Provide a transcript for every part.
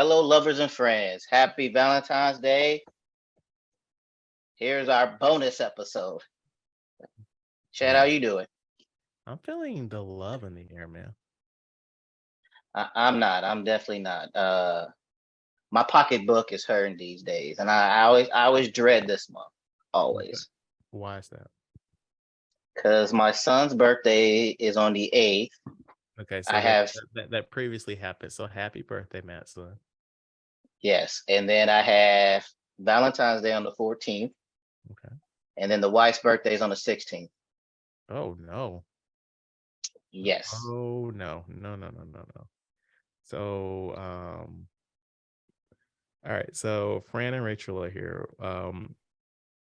Hello, lovers and friends. Happy Valentine's Day. Here's our bonus episode. Chad, how you doing? I'm feeling the love in the air, man. I'm not. I'm definitely not. My pocketbook is hurting these days, and I always dread this month. Okay. Always, Why is that? because my son's birthday is on the 8th. Okay, I so have that previously happened. So happy birthday, Matt. So yes, and then I have Valentine's Day on the 14th, okay. and then the wife's birthday is on the 16th. Oh no. Yes. Oh no. No, no, no, no, no. So all right. So Fran and Rachel are here.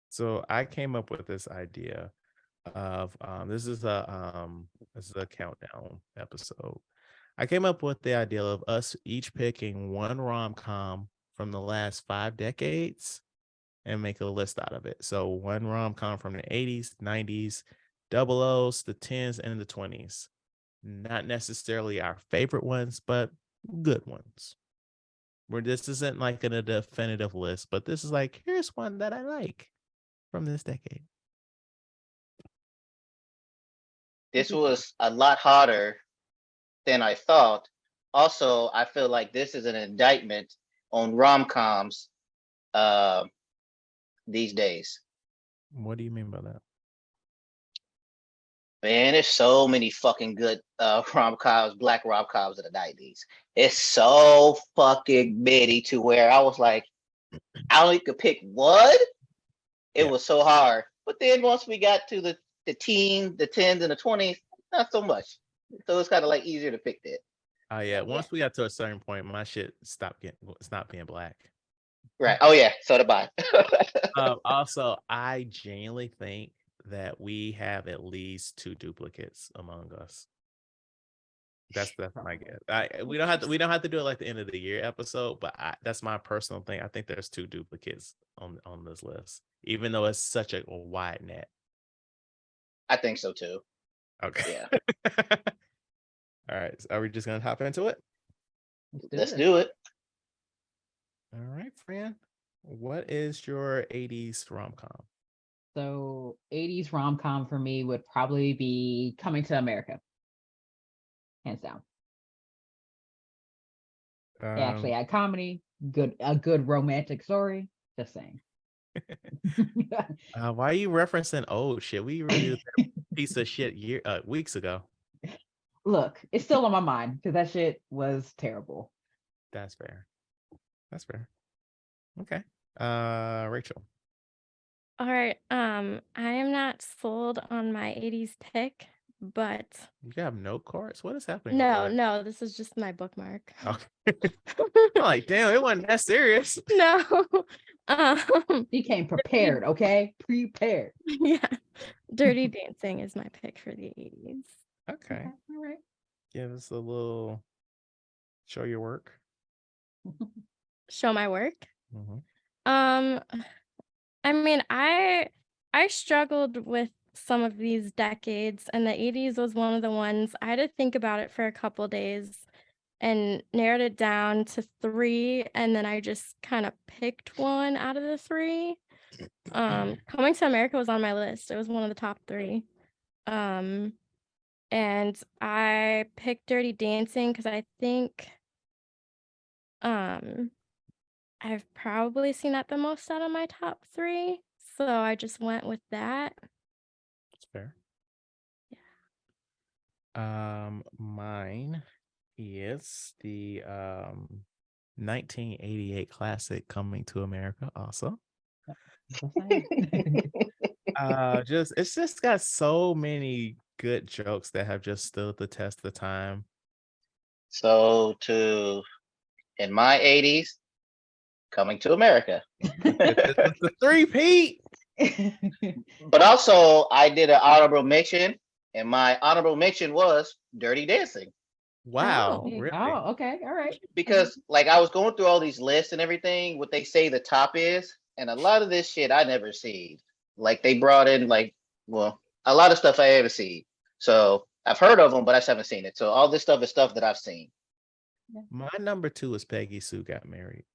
So I came up with this idea of this is a countdown episode. I came up with the idea of us each picking one rom-com from the last 5 decades and make a list out of it. So one rom-com from the 80s, 90s, double O's, the 10s, and the 20s. Not necessarily our favorite ones, but good ones. Where this isn't like in a definitive list, but this is like, here's one that I like from this decade. This was a lot harder than I thought. Also, I feel like this is an indictment on rom-coms uh, these days. What do you mean by that? Man, there's so many fucking good rom-coms, black rom-coms of the 90s. It's so fucking many to where I was like, I only could pick one. It Yeah. was so hard. But then once we got to the 10s and the 20s, not so much. So it's kind of like easier to pick that. Oh yeah. Once we got to a certain point, my shit stopped being black. Right. Oh yeah. So did I. Also, I genuinely think that we have at least 2 duplicates among us. That's my guess. We don't have to do it like the end of the year episode, but that's my personal thing. I think there's 2 duplicates on this list, even though it's such a wide net. I think so too. Okay. Yeah. All right. So are we just gonna hop into it? Let's do it. All right, Fran. What is your 80s rom-com? So 80's rom-com for me would probably be Coming to America. Hands down. They actually had comedy, a good romantic story. Just saying. Why are you referencing old shit? We reviewed that piece of shit weeks ago. Look, it's still on my mind because that shit was terrible. That's fair. That's fair. Okay. Rachel. All right. I am not sold on my 80s pick, but You have note cards? What is happening? no, this is just my bookmark. Okay. I'm like, damn, it wasn't that serious. No. He came prepared, okay? Prepared. Yeah. Dirty Dancing is my pick for the 80s. Okay. All right. Give us a little show your work. Show my work. Mm-hmm. I mean, I struggled with some of these decades, and the 80s was one of the ones. I had to think about it for a couple days and narrowed it down to 3, and then I just kind of picked one out of the 3. Coming to America was on my list. It was one of the top 3. And I picked Dirty Dancing because I think I've probably seen that the most out of my top 3, so I just went with that. That's fair. Yeah. Mine is the 1988 classic Coming to America also. It's just got so many good jokes that have just stood the test of time. So in my 80s, Coming to America. It's a 3-peat. But also I did an honorable mention, and my honorable mention was Dirty Dancing. Wow. Oh. Really? Oh, okay. All right. Because like I was going through all these lists and everything, what they say the top is, and a lot of this shit I never seen. Like they brought in a lot of stuff I haven't seen. So I've heard of them, but I just haven't seen it. So all this stuff is stuff that I've seen. My number 2 is Peggy Sue Got Married.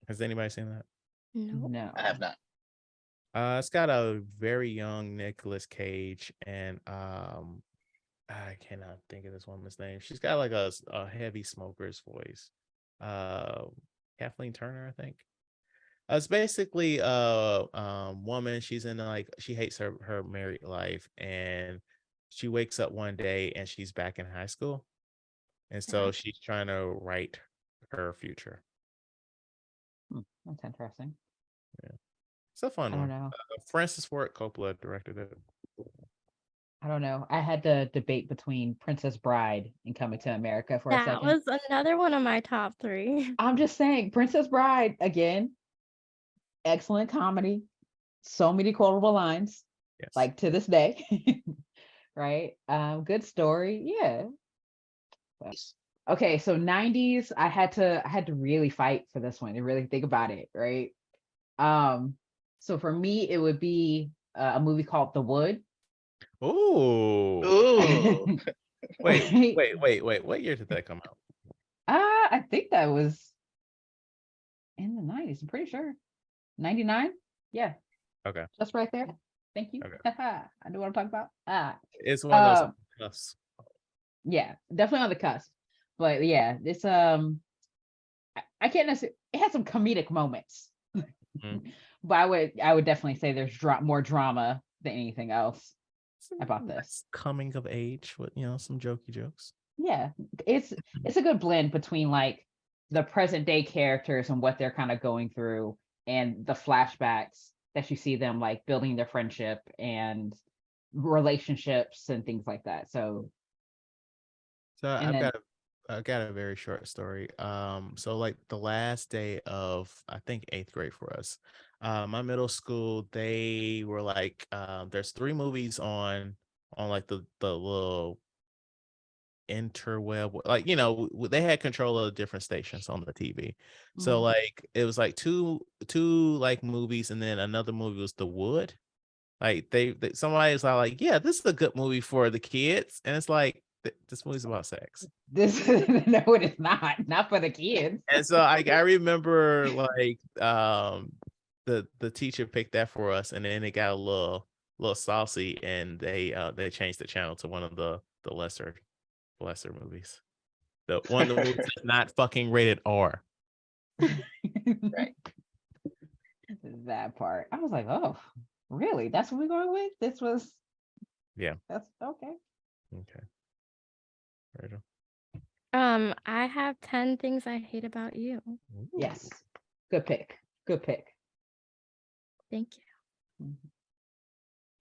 Has anybody seen that? No. No. I have not. It's got a very young Nicolas Cage, and I cannot think of this woman's name. She's got like a heavy smoker's voice. Kathleen Turner, I think. It's basically a woman. She's in like, she hates her married life, and she wakes up one day and she's back in high school, and so she's trying to write her future. That's interesting. It's a fun I don't one. know. Francis Ford Coppola directed it. I don't know. I had to debate between Princess Bride and Coming to America for a That second. was another one of my top 3. I'm just saying, Princess Bride, again, excellent comedy. So many quotable lines, Yes. like to this day. Right? Good story. Yeah. Okay, so 90s, I had to really fight for this one and really think about it, right? So for me, it would be a movie called The Wood. Ooh. Ooh. Wait. What year did that come out? I think that was in the 90s. I'm pretty sure. 99? Yeah. Okay. Just right there. Thank you. Okay. I know what I'm talking about. It's one of those cusps. Yeah, definitely on the cusp. But yeah, this I can't necessarily, it has some comedic moments. But I would definitely say there's more drama than anything else about this. Coming of age with, some jokey jokes. Yeah, it's a good blend between like the present day characters and what they're kind of going through, and the flashbacks that you see them like building their friendship and relationships and things like that. So I got a very short story. So like the last day of, I think, 8th grade for us, my middle school, they were like, there's 3 movies on like the little interweb, like, they had control of the different stations on the TV. So like it was like two like movies, and then another movie was The Wood. Like somebody's like, yeah, this is a good movie for the kids, and it's like, this movie's about sex. this no, it is not for the kids. And so I remember like the teacher picked that for us, and then it got a little saucy, and they changed the channel to one of the lesser movies. The one of the movies that's not fucking rated R. Right. That part. I was like, oh, really? That's what we're going with? This was that's okay. Okay. Rachel. I have 10 things I hate about you. Ooh. Yes. Good pick. Thank you.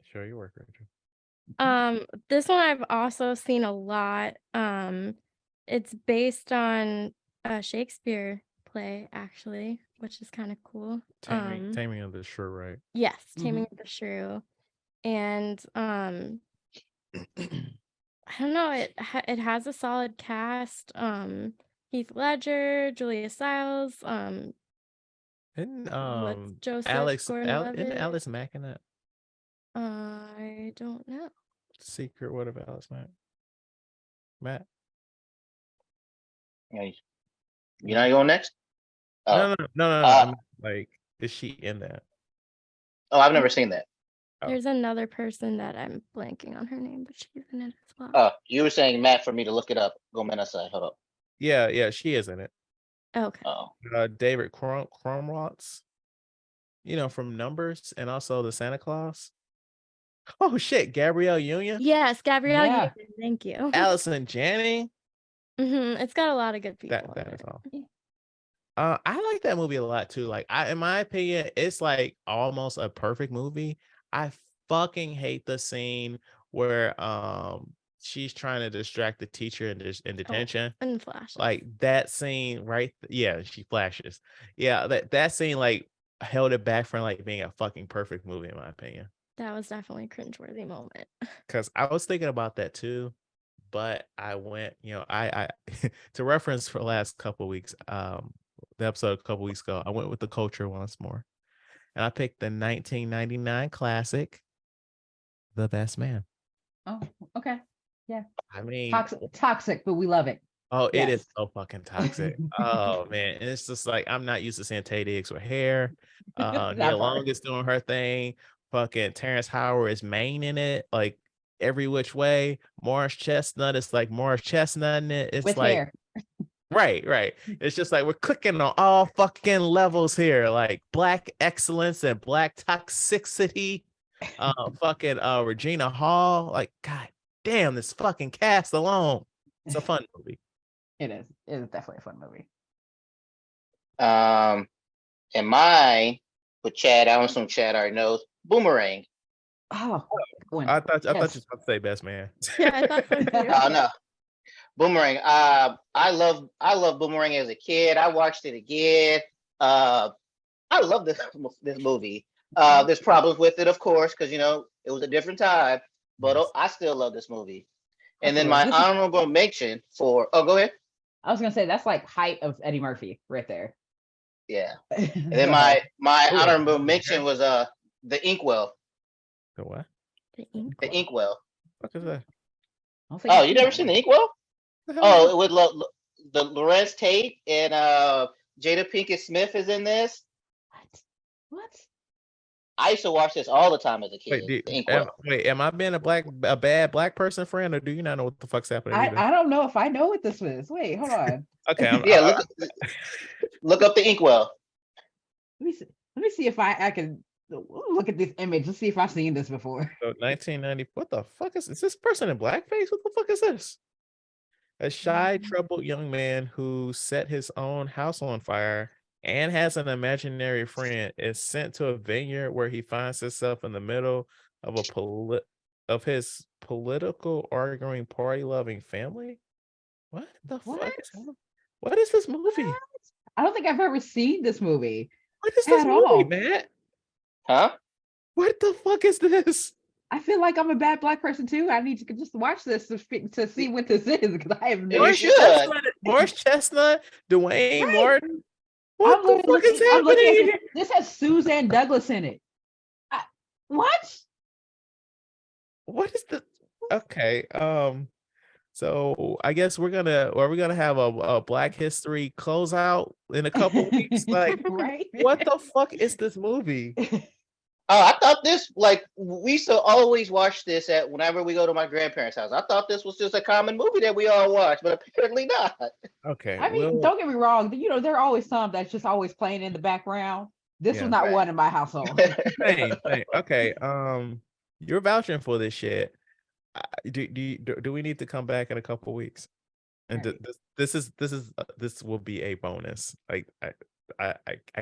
Show your work, Rachel. This one I've also seen a lot. It's based on a Shakespeare play, actually, which is kind of cool. Taming of the Shrew, right? Yes, Taming of the Shrew. And I don't know, it has a solid cast. Heath Ledger, Julia Stiles, Isn't what's Joseph isn't Gordon-Levitt? Alice Mack in that? I don't know. Secret What of Alice Mack? Matt? You're not going next? No. I mean, like, is she in that? Oh, I've never seen that. Oh. There's another person that I'm blanking on her name, but she's in it as well. Oh, you were saying Matt for me to look it up. Go Menasai. Hold up. Yeah, she is in it. Okay. Oh. David Krumholtz, from Numbers, and also the Santa Claus. Oh shit, Gabrielle Union. Yes, Gabrielle Yeah. Union. Thank you. Allison Janney. It's got a lot of good people. That in is it. all. I like that movie a lot too. Like, in my opinion, it's like almost a perfect movie. I fucking hate the scene where she's trying to distract the teacher in detention. And flashes. Like that scene, right? Yeah, she flashes. Yeah, that scene like held it back from like being a fucking perfect movie in my opinion. That was definitely a cringeworthy moment. Because I was thinking about that too, but I went, I to reference for the last couple of weeks, the episode a couple weeks ago, I went with the culture once more, and I picked the 1999 classic, The Best Man. Oh, okay. Yeah. I mean, Toxic, but we love it. Oh, it is Yes. so fucking toxic. Oh man, and it's just like I'm not used to seeing Tay Diggs with hair. That Nia part. Long is doing her thing. Fucking Terrence Howard is main in it, like every which way. Morris Chestnut is like Morris Chestnut in it. It's With like hair. right. It's just like we're clicking on all fucking levels here, like black excellence and black toxicity. Fucking Regina Hall. Like, god damn, this fucking cast alone. It's a fun movie. It is. It is definitely a fun movie. And mine with Chad, I don't assume Chad already knows. Boomerang. Oh, good one. I thought you Yes. was about to say Best Man. Yeah, I thought so too. Oh no, Boomerang. I love Boomerang as a kid. I watched it again. I love this movie. There's problems with it, of course, because it was a different time. But Yes. I still love this movie. And then Of my course. This is- honorable mention for go ahead. I was gonna say that's like height of Eddie Murphy right there. Yeah. And then Go my ahead. my Ooh, honorable okay. mention was the Inkwell. The what? The ink. The Inkwell. What is that? I don't think Oh, I've you seen never that seen one. the Inkwell? The hell is Oh, that? with the Lorenz Tate and Jada Pinkett Smith is in this. What? I used to watch this all the time as a Wait, kid. The Inkwell. am I being a bad black person, friend, or do you not know what the fuck's happening either? I don't know if I know what this was. Wait, hold on. Okay, Yeah, look up the Inkwell. Let me see if I can look at this image. Let's see if I've seen this before. so 1990. What the fuck is this person in blackface? What the fuck is this? A shy, troubled young man who set his own house on fire and has an imaginary friend is sent to a vineyard where he finds himself in the middle of of his political arguing, party-loving family. What the What? fuck is happening? What is this movie? I don't think I've ever seen this movie. What is this At movie, all. Matt? Huh? What the fuck is this? I feel like I'm a bad black person too. I need to just watch this to see what this is because I have no You Morris should. Chestnut, Morris Chestnut, Dwayne Right. Martin. What I'm the literally fuck is looking. I'm looking at happening? this. This has Suzanne Douglas in it. What? What is the okay? So I guess we're gonna have a Black History closeout in a couple weeks. Like, Right? what the fuck is this movie? Oh, I thought this we used to always watch this at whenever we go to my grandparents' house. I thought this was just a common movie that we all watch, but apparently not. Okay, I mean, don't get me wrong. There are always some that's just always playing in the background. This Yeah. was not Right. one in my household. same. Okay, you're vouching for this shit. Do we need to come back in a couple weeks? And Right. this will be a bonus. Like I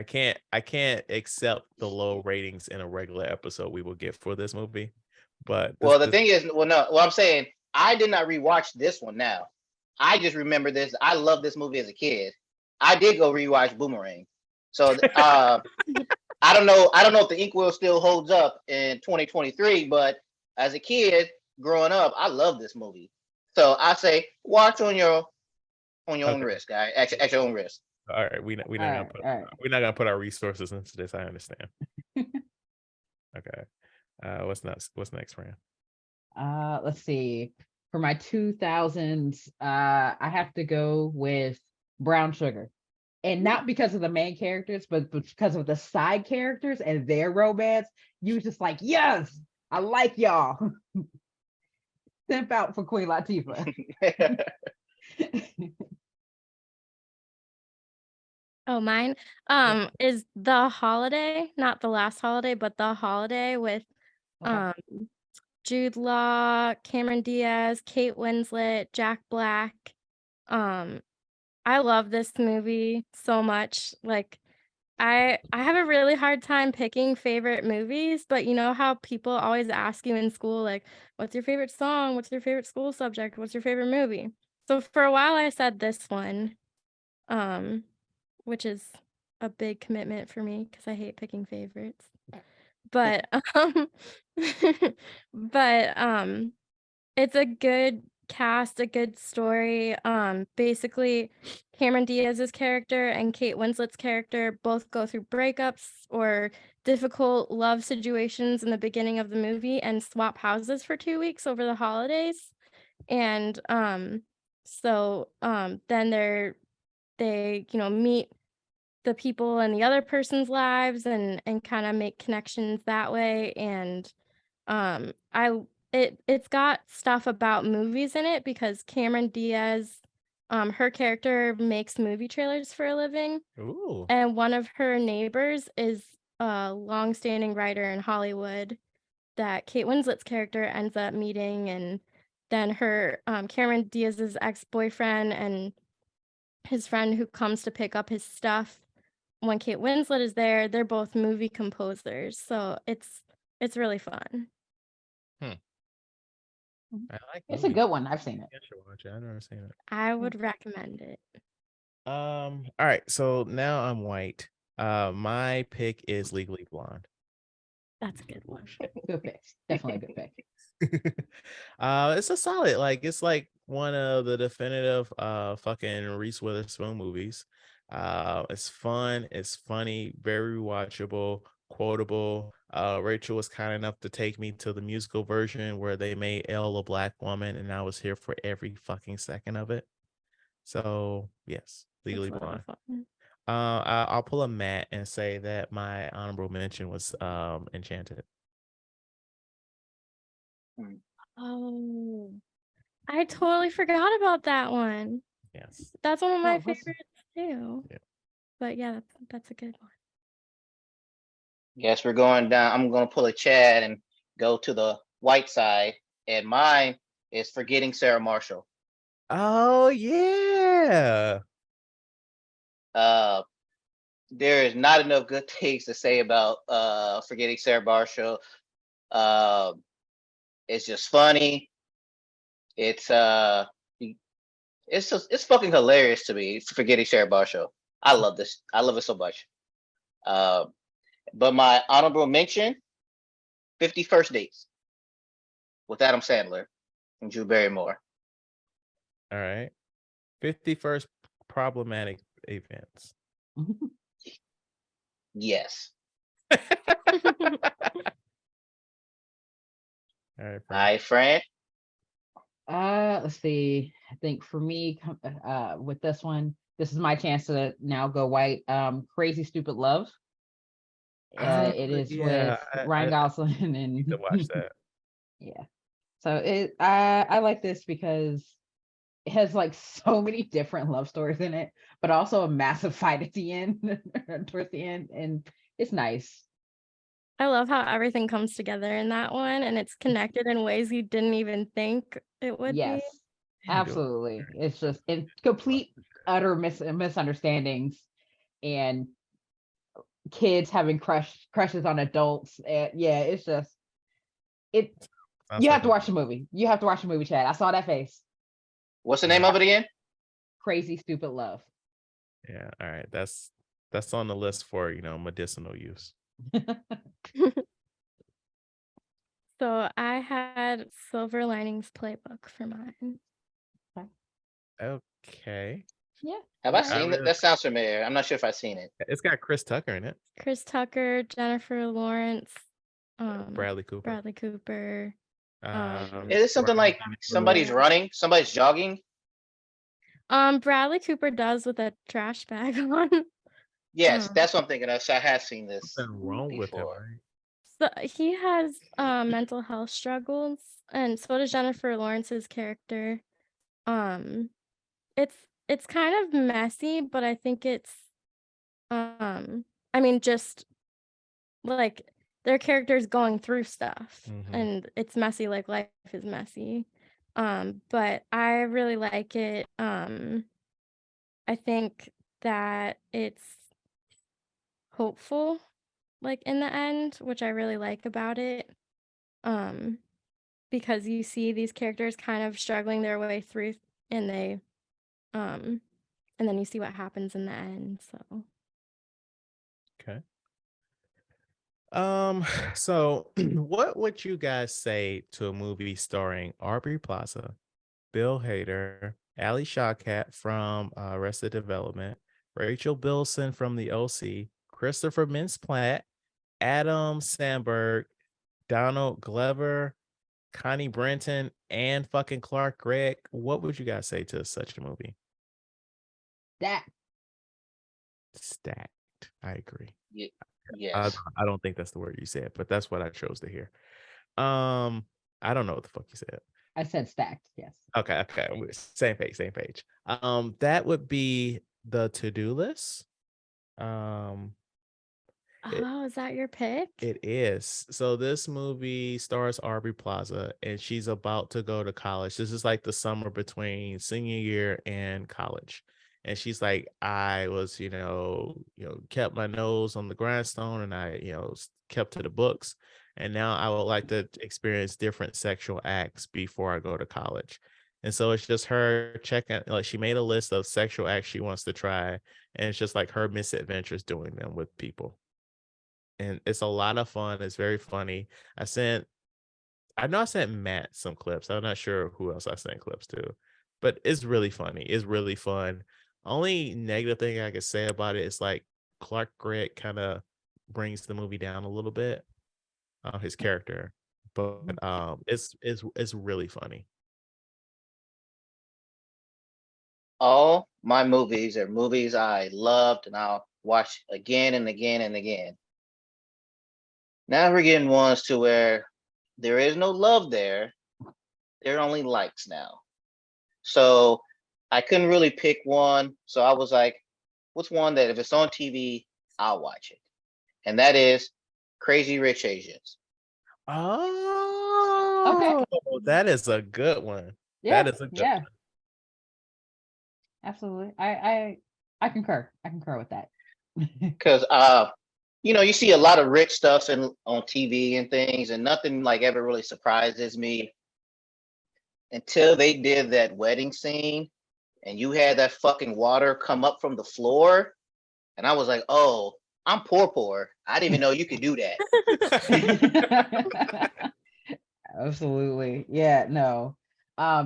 can't accept the low ratings in a regular episode we will get for this movie. But Well, the thing is, I'm saying I did not rewatch this one now. I just remember this. I love this movie as a kid. I did go rewatch Boomerang. So I don't know if the Inkwell still holds up in 2023, but as a kid growing up, I love this movie. So I say watch on your own Okay. risk, guy. At your own risk. all right, we're not gonna we're not gonna put our resources into this. I understand. Okay. What's next, Fran? Let's see. For my 2000s, I have to go with Brown Sugar. And not because of the main characters, but because of the side characters and their romance. You was just like, yes, I like y'all. Simp out for Queen Latifah. Oh, mine is The Holiday, not The Last Holiday, but The Holiday with Okay. Jude Law, Cameron Diaz, Kate Winslet, Jack Black. I love this movie so much. Like I have a really hard time picking favorite movies, but you know how people always ask you in school, like, what's your favorite song? What's your favorite school subject? What's your favorite movie? So for a while I said this one, which is a big commitment for me because I hate picking favorites. But but it's a good cast, a good story. Basically Cameron Diaz's character and Kate Winslet's character both go through breakups or difficult love situations in the beginning of the movie and swap houses for 2 weeks over the holidays. And So then they meet the people in the other person's lives and kind of make connections that way. And I it's got stuff about movies in it because Cameron Diaz, her character makes movie trailers for a living, Ooh. and one of her neighbors is a longstanding writer in Hollywood that Kate Winslet's character ends up meeting, and then her Cameron Diaz's ex-boyfriend and his friend who comes to pick up his stuff when Kate Winslet is there, they're both movie composers. So it's really fun. I like It's a movies. good one. I've seen it. I should watch it. I've never seen it. I would recommend it. All right, so now I'm white. My pick is Legally Blonde. That's a good one. Good pick. Definitely a good pick. It's a solid, like it's like one of the definitive fucking Reese Witherspoon movies. It's fun, it's funny, very watchable, quotable. Rachel was kind enough to take me to the musical version where they made Elle a black woman, and I was here for every fucking second of it. So yes, Legally It's a lot Blonde. of fun. I'll pull a Matt and say that my honorable mention was Enchanted. Oh, I totally forgot about that one. Yes. That's one of my Oh, what's- favorites too. Yeah. But yeah, that's a good one. Yes, we're going down. I'm going to pull a Chad and go to the white side. And mine is Forgetting Sarah Marshall. Oh yeah. There is not enough good things to say about Forgetting Sarah Marshall. It's just funny. It's it's fucking hilarious to me. Forgetting Sarah Marshall. I love this. I love it so much. But my honorable mention, 50 First Dates with Adam Sandler and Drew Barrymore. All right. 51st problematic events. Yes. All right, Fran. Hi, Fran. Let's see. I think for me, with this one, this is my chance to now go white. Crazy Stupid Love. It is with Ryan Gosling I need to and watch that. yeah. So I like this because it has like so many different love stories in it, but also a massive fight at the end, towards the end, and it's nice. I love how everything comes together in that one and it's connected in ways you didn't even think it would Yes, be. absolutely. It's just in complete utter misunderstandings and kids having crushes on adults. And yeah, it's just it. Sounds You like have to watch the movie. You have to watch the movie, Chad. I saw that face. What's the name of it again? Crazy Stupid Love. Yeah, all right. That's on the list for, medicinal use. So I had Silver Linings Playbook for mine. Okay. Yeah. Have I I seen it? That sounds familiar. I'm not sure if I've seen it. It's got Chris Tucker in it. Chris Tucker, Jennifer Lawrence, Bradley Cooper. Bradley Cooper. Is it something like somebody's running, somebody's jogging? Bradley Cooper does with a trash bag on. Yes, that's what I'm thinking of. So I have seen this Something wrong with him, before. right? So he has mental health struggles, and so does Jennifer Lawrence's character. It's kind of messy, but I think it's I mean, just like their characters going through stuff, and it's messy like life is messy. But I really like it. I think that it's hopeful, like in the end, which I really like about it. Because you see these characters kind of struggling their way through, and they and then you see what happens in the end. So Okay. So what would you guys say to a movie starring Aubrey Plaza, Bill Hader, Ali Shawkat from Arrested Development, Rachel Bilson from The OC, Christopher Mintz-Plasse, Adam Sandberg, Donald Glover, Connie Brenton, and fucking Clark Gregg. What would you guys say to such a movie? That Stacked. I agree. Yes. I don't think that's the word you said, but that's what I chose to hear. I don't know what the fuck you said. I said stacked. Yes. Okay, same page. That would be the to-do list. It, Oh, is that your pick? it is. So this movie stars Aubrey Plaza, and she's about to go to college. This is like the summer between senior year and college. And she's like, I was, kept my nose on the grindstone, and I, kept to the books. And now I would like to experience different sexual acts before I go to college. And so it's just her checking, like she made a list of sexual acts she wants to try, and it's just like her misadventures doing them with people. And it's a lot of fun. It's very funny. I know I sent Matt some clips. I'm not sure who else I sent clips to, but it's really funny. It's really fun. Only negative thing I could say about it is like Clark Gregg kind of brings the movie down a little bit, his character, but it's really funny. All my movies are movies I loved and I'll watch again and again and again. Now we're getting ones to where there is no love there. There are only likes now. So I couldn't really pick one. So I was like, what's one that if it's on TV, I'll watch it? And that is Crazy Rich Asians. Oh, that is a good one. Yeah. That is a good Yeah. one. Absolutely. I concur. I concur with that. Because you see a lot of rich stuff on TV and things, and nothing like ever really surprises me until they did that wedding scene and you had that fucking water come up from the floor. And I was like, oh, I'm poor. I didn't even know you could do that. Absolutely. Yeah, no.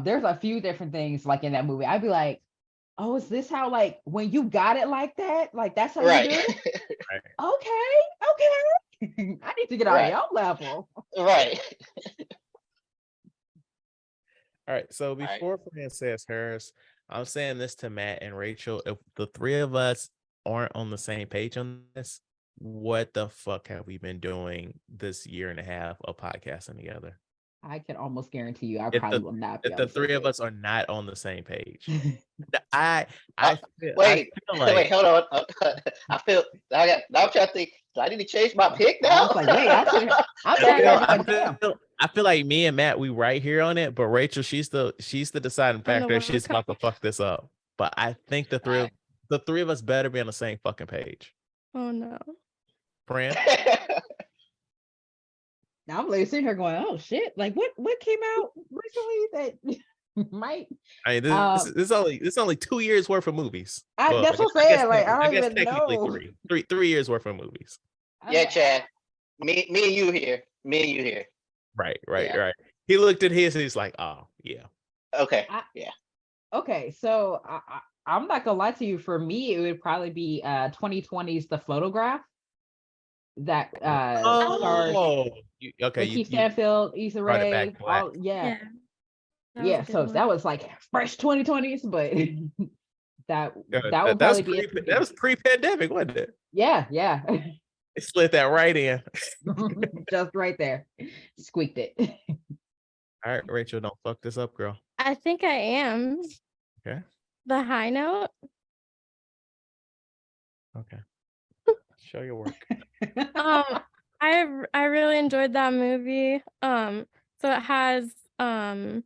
There's a few different things like in that movie. I'd be like, oh, is this how like when you got it like that? Like that's how you do it? Okay. I need to get on your level. Right. All right. So before Fran says hers, I'm saying this to Matt and Rachel. If the three of us aren't on the same page on this, what the fuck have we been doing this year and a half of podcasting together? I can almost guarantee you I probably will not be if on the the three same of us are not on the same page. Wait, hold on. I'm trying to think. Do I need to change my pick now? I was like, wait, I feel like me and Matt, we right here on it, but Rachel, she's the deciding factor. She's about to fuck this up. But I think the three of us better be on the same fucking page. Oh no. Fran? Now I'm like sitting here going, oh shit! Like what came out recently that might? I mean, this is only 2 years worth of movies. That's what I'm saying. Like I don't even technically know. 3 years worth of movies. Yeah, Chad. Me and you here. Right. He looked at his and he's like, oh yeah. Okay. Okay, so I'm not gonna lie to you. For me, it would probably be 2020's The Photograph. That stars Keith Stanfield, Issa Rae, yeah. So that was like fresh 2020s, but that would probably be it. That was pre-pandemic, wasn't it? Yeah. It slid that right in. Just right there. Squeaked it. All right, Rachel, don't fuck this up, girl. I think I am. Okay. The High Note. Okay. Show your work. I really enjoyed that movie. So it has Calvin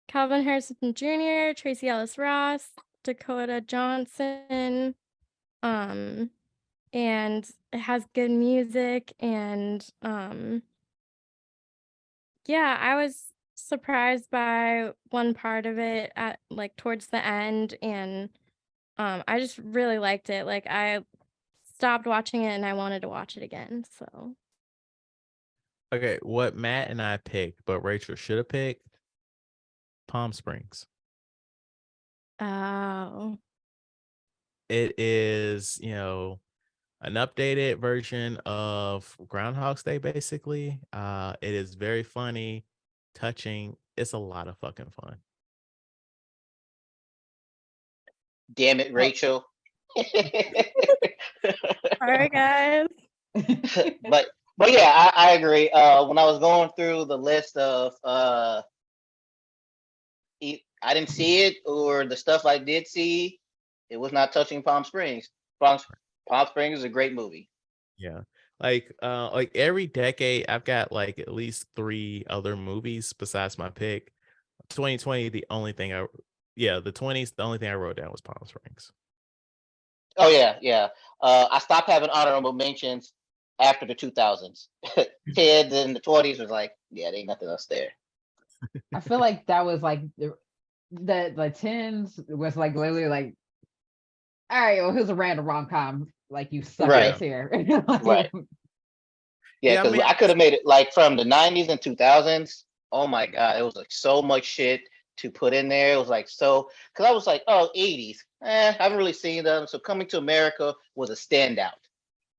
Harrison Jr., Tracy Ellis Ross, Dakota Johnson, and it has good music, and yeah, I was surprised by one part of it at like towards the end, and I just really liked it. Like I stopped watching it and I wanted to watch it again. So okay, what Matt and I picked, but Rachel should have picked Palm Springs. Oh. It is, an updated version of Groundhog's Day, basically. It is very funny. touching. It's a lot of fucking fun. Damn it, Rachel. Sorry, guys. but yeah, I agree. When I was going through the list of I didn't see it, or the stuff I did see, it was not touching Palm Springs. Palm Springs is a great movie. Yeah. Like every decade I've got like at least 3 other movies besides my pick. 2020, the 20s, the only thing I wrote down was Palm Springs. Oh yeah. I stopped having honorable mentions after the 2000s. Ted in the 20s was like, yeah, there ain't nothing else there. I feel like that was like the tens was like literally like, all right, well, here's a random rom-com, like you suck Right. here. Right. Yeah, because I could have made it like from the 90s and 2000s. Oh my god, it was like so much shit to put in there. It was like so, because I was like, oh, 80s. I haven't really seen them. So Coming to America was a standout.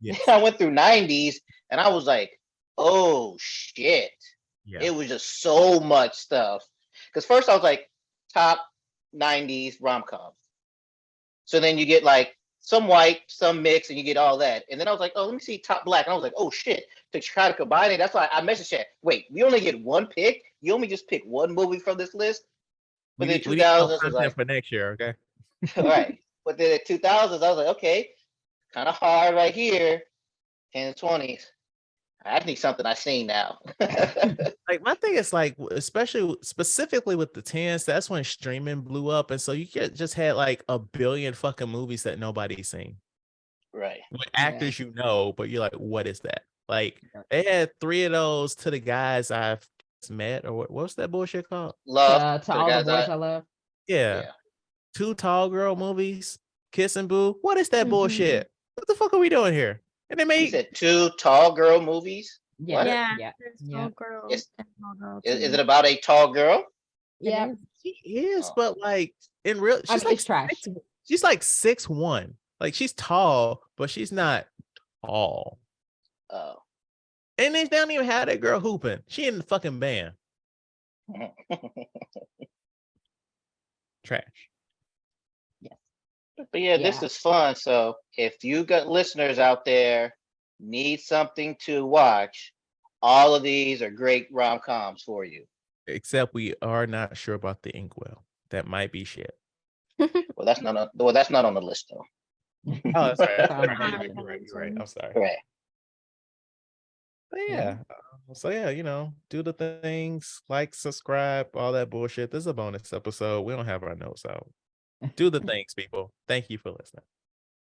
Yes. I went through 90s and I was like, oh shit. Yeah. It was just so much stuff. Because first I was like, top 90s rom-coms. So then you get like some white, some mixed, and you get all that. And then I was like, oh, let me see top black. And I was like, oh shit. To try to combine it, that's why I messaged chat. Wait, we only get one pick? You only just pick one movie from this list? But We then need more 2000s was like, for next year, okay? all right. But then at 2000s, I was like, okay, kind of hard right here. 10 and 20s. I need something I've seen now. Like my thing is like, especially specifically with the 10s, that's when streaming blew up, and so you just had like a billion fucking movies that nobody's seen. Right. With actors you know, but you're like, what is that? Like they had 3 of those To the Guys I've Met, or what's that bullshit called? Love To all the boys I love. Yeah. 2 tall girl movies, Kiss and Boo. What is that Mhm. bullshit? What the fuck are we doing here? And they You made said 2 tall girl movies? Yeah. What? Yeah. Yeah. There's tall girls It's- and tall girls. Is it about a tall girl? Yeah. She is, Oh. but like in real, I she's mean, like it's trash. she's like 6'1". Like she's tall, but she's not tall. Oh. And they don't even have that girl hooping. She in the fucking band. Trash. But yeah, this is fun. So if you got listeners out there need something to watch, all of these are great rom-coms for you. Except we are not sure about the Inkwell. That might be shit. Well, that's not on the list though. Oh, that's right. That's on the You're right. I'm sorry. Right. But yeah. So yeah, do the things, like, subscribe, all that bullshit. This is a bonus episode. We don't have our notes out. Do the things, people. Thank you for listening.